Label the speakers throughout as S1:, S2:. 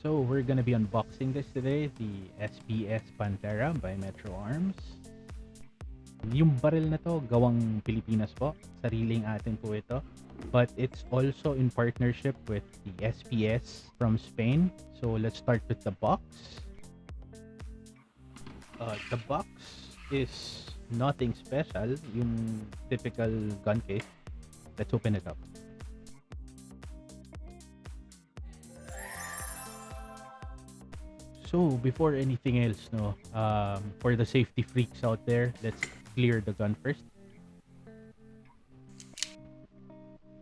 S1: So we're gonna be unboxing this today, the SPS Pantera by Metro Arms. Yung baril na to, gawang Pilipinas po. Sariling atin po ito. But it's also in partnership with the SPS from Spain. So let's start with the box. The box is nothing special, yung typical gun case. Let's open it up. So before anything else, no, for the safety freaks out there, let's clear the gun first.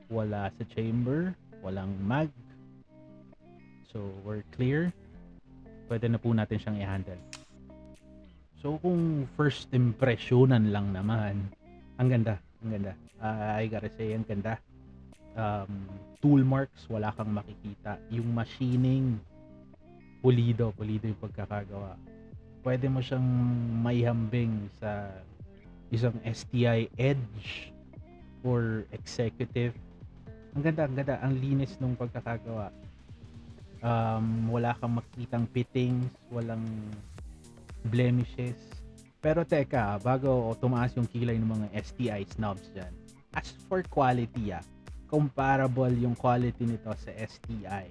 S1: Wala sa chamber, walang mag. So we're clear. Pwede na po natin siyang i-handle. So kung first impressionan lang naman, ang ganda, ang ganda. I gotta say, ang ganda. Tool marks, wala kang makikita. Yung machining, pulido yung pagkakagawa. Pwede mo siyang maihambing sa isang STI Edge or Executive. Ang ganda, ang linis nung pagkakagawa. Wala kang makitang fittings, walang blemishes. Pero teka, bago tumaas yung kilay ng mga STI snobs dyan, as for quality, comparable yung quality nito sa STI.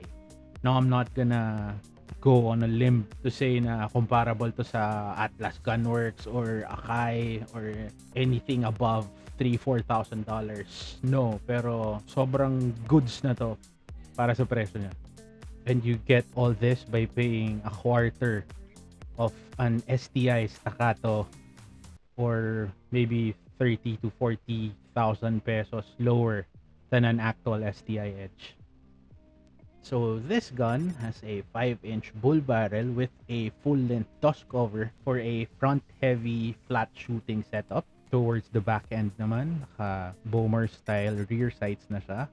S1: Now, I'm not gonna go on a limb to say na comparable to sa Atlas Gunworks or Akai or anything above $3,000-$4,000. No, pero sobrang goods na to para sa presyo niya. And you get all this by paying a quarter of an STI Staccato or maybe 30 to 40,000 pesos lower than an actual STI Edge. So this gun has a 5-inch bull barrel with a full-length dust cover for a front-heavy flat shooting setup. Towards the back end naman, naka-Bowmer style rear sights na siya.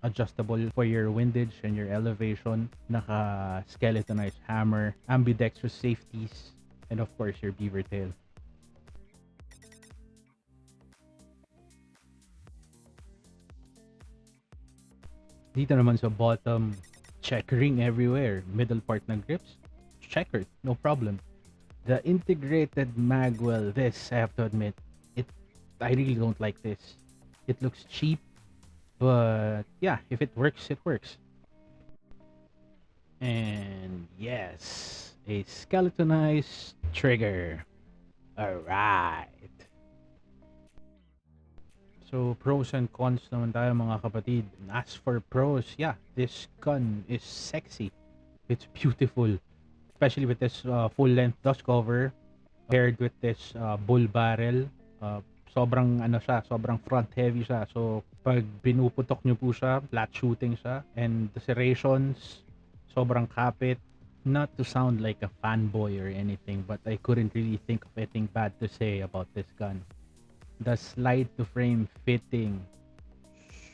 S1: Adjustable for your windage and your elevation. Naka-skeletonized hammer, ambidextrous safeties, and of course your beaver tail. Dito naman sa bottom, checkering everywhere. Middle part ng grips, checkered, no problem. The integrated magwell, this I have to admit, I really don't like this. It looks cheap, but yeah, if it works, it works. And yes, a skeletonized trigger. Alright. So pros and cons naman tayo mga kapatid. As for pros, yeah, this gun is sexy. It's beautiful. Especially with this full-length dust cover paired with this bull barrel. Sobrang sobrang front heavy siya. So pag pinuputok nyo po siya, flat shooting siya. And the serrations, sobrang kapit. Not to sound like a fanboy or anything, but I couldn't really think of anything bad to say about this gun. The slide to frame fitting,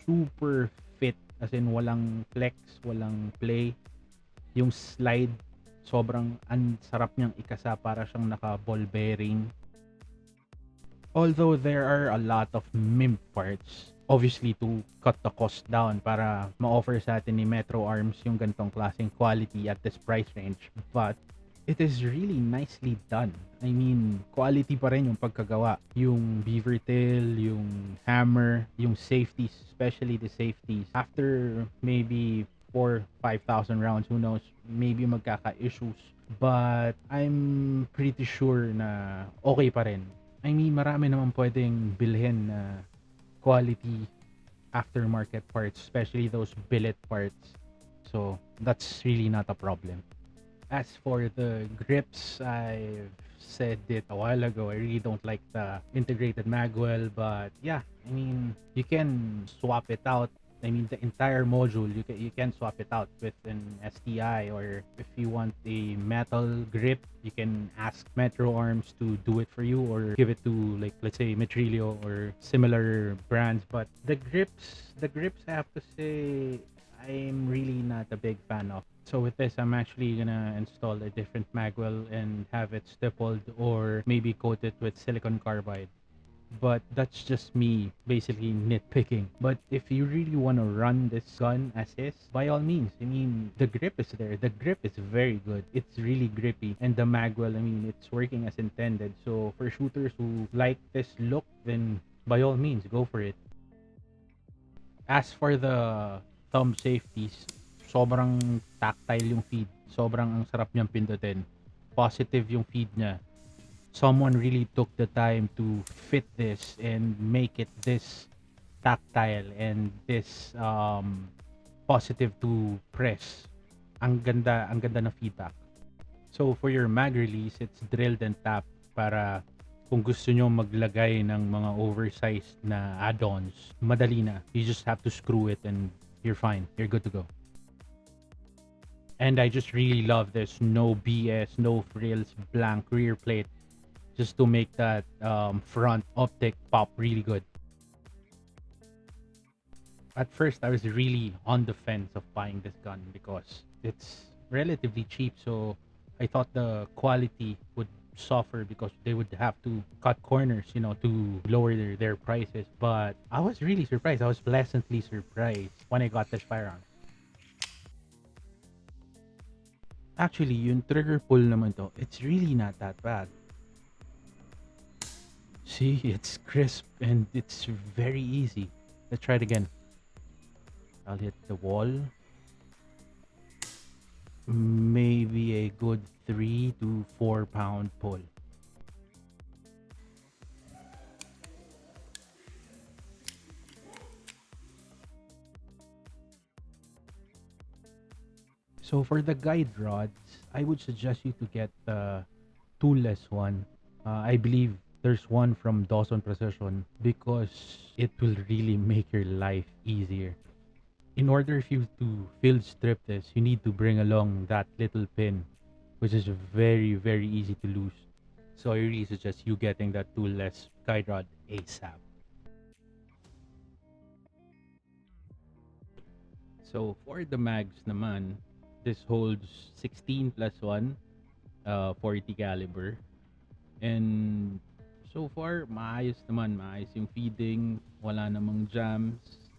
S1: super fit, as in walang flex, walang play. Yung slide, sobrang sarap niyang ikasa, para siyang naka ball bearing. Although there are a lot of MIMP parts, obviously to cut the cost down para ma-offer sa atin ni Metro Arms yung ganitong klaseng quality at this price range, but it is really nicely done. I mean, quality pa rin yung pagkagawa. Yung beaver tail, yung hammer, yung safeties, especially the safeties. After maybe 4,000-5,000 rounds, who knows, maybe magkaka-issues. But I'm pretty sure na okay pa rin. I mean, marami naman pwedeng bilhin na quality aftermarket parts, especially those billet parts. So, that's really not a problem. As for the grips, I've said it a while ago. I really don't like the integrated magwell, but yeah, I mean, you can swap it out. I mean, the entire module, you can swap it out with an STI, or if you want a metal grip, you can ask Metro Arms to do it for you, or give it to, like, let's say Metrilio or similar brands. But the grips, I have to say, I'm really not a big fan of. So with this, I'm actually gonna install a different magwell and have it stippled or maybe coat it with silicon carbide. But that's just me basically nitpicking. But if you really want to run this gun as is, by all means. I mean, the grip is there. The grip is very good. It's really grippy. And the magwell, I mean, it's working as intended. So for shooters who like this look, then by all means, go for it. As for the thumb safeties, sobrang tactile yung feed. Sobrang ang sarap niyang pindutin. Positive yung feed niya. Someone really took the time to fit this and make it this tactile and this positive to press. Ang ganda ng feedback. So for your mag release, it's drilled and tapped para kung gusto nyo maglagay ng mga oversized na add-ons, madali na. You just have to screw it and you're fine. You're good to go. And I just really love this no BS, no frills, blank rear plate just to make that front optic pop really good. At first, I was really on the fence of buying this gun because it's relatively cheap. So I thought the quality would suffer because they would have to cut corners, to lower their prices. But I was really surprised. I was pleasantly surprised when I got this firearm. Actually, yung trigger pull naman to, it's really not that bad. See, it's crisp and it's very easy. Let's try it again. I'll hit the wall. Maybe a good 3 to 4 pound pull. So for the guide rods, I would suggest you to get the toolless one. I believe there's one from Dawson Precision because it will really make your life easier. In order for you to field strip this, you need to bring along that little pin, which is very, very easy to lose. So I really suggest you getting that toolless guide rod ASAP. So for the mags naman, this holds 16 plus 1, 40 caliber. And so far, maayos yung feeding, wala namang jams.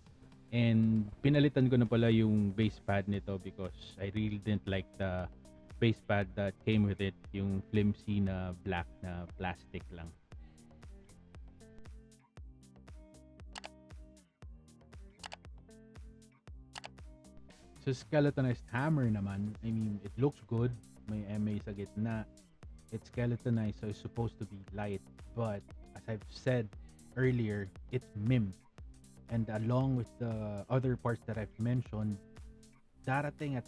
S1: And pinalitan ko na pala yung base pad nito because I really didn't like the base pad that came with it, yung flimsy na black na plastic lang. So skeletonized hammer naman, I mean, it looks good. May MA sa gitna. It's skeletonized, so it's supposed to be light. But as I've said earlier, it's MIM. And along with the other parts that I've mentioned, darating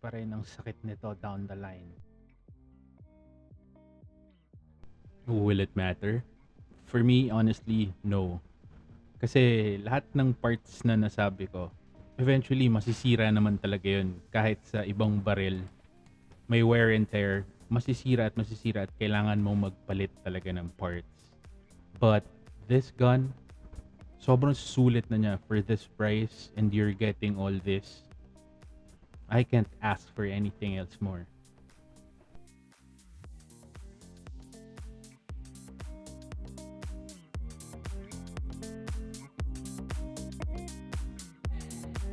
S1: pa rin ang sakit nito down the line. Will it matter? For me, honestly, no. Kasi lahat ng parts na nasabi ko, eventually masisira naman talaga yun. Kahit sa ibang baril, may wear and tear, masisira at kailangan mo magpalit talaga ng parts. But this gun, sobrang sulit na niya for this price and you're getting all this. I can't ask for anything else more.